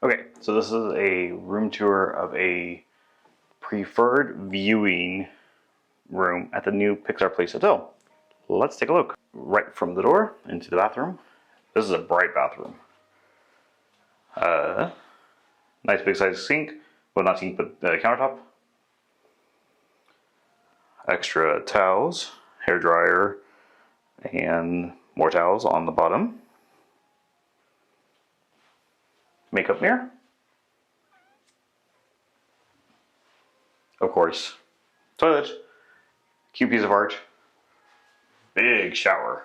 Okay, so this is a room tour of a preferred viewing room at the new Pixar Place Hotel. Let's take a look. Right from the door into the bathroom. This is a bright bathroom. Nice big size sink. Well, not sink, but countertop. Extra towels, hair dryer, and more towels on the bottom. Makeup mirror. Of course, toilet. Cute piece of art. Big shower.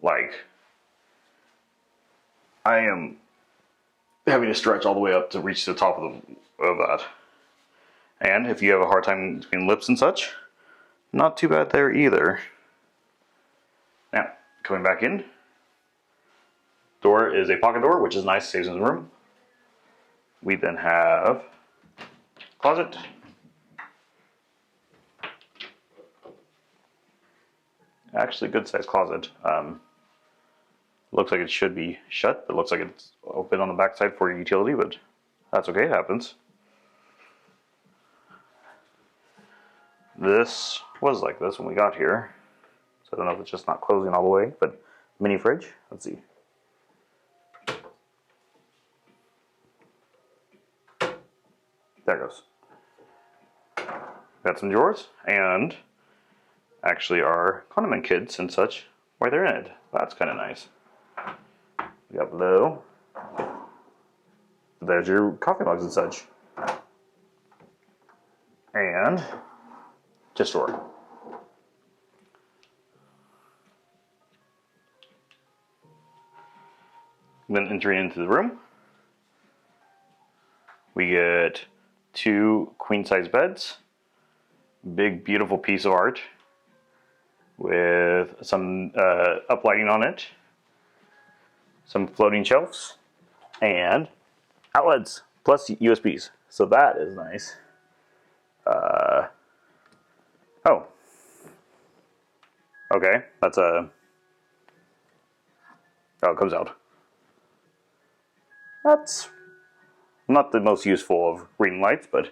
Like, I am having to stretch all the way up to reach the top of that. And if you have a hard time between lips and such, not too bad there either. Now, coming back in. Door is a pocket door, which is nice, saves in the room. We then have closet. Actually, good sized closet. Looks like it should be shut, but looks like it's open on the backside for utility, but that's okay, it happens. This was like this when we got here. So I don't know if it's just not closing all the way, but mini fridge, let's see. There it goes. Got some drawers, and actually our condiment kits and such, why they're in it. That's kind of nice. We got below. There's your coffee mugs and such. And just drawer. Then entering into the room, we get 2 queen-size beds. Big, beautiful piece of art with some uplighting on it. Some floating shelves and outlets plus USBs. So that is nice. Oh. Okay, that's a... Oh, it comes out. That's not the most useful of reading lights, but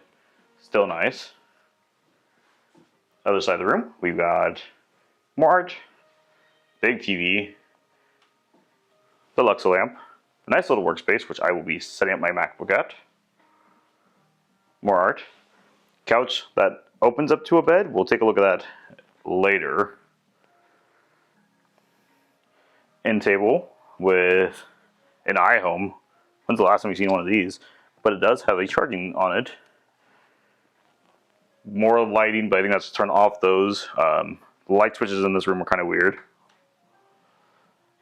still nice. Other side of the room, we've got more art, big TV, the Luxo lamp, a nice little workspace, which I will be setting up my MacBook at. More art. Couch that opens up to a bed. We'll take a look at that later. End table with an iHome. When's the last time you've seen one of these? But it does have a charging on it. More lighting, but I think that's to turn off those. The light switches in this room are kind of weird.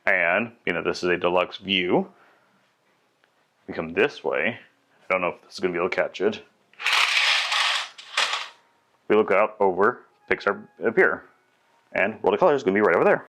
And, you know, this is a deluxe view. We come this way. I don't know if this is going to be able to catch it. We look out over Pixar Pier. And World of Color is going to be right over there.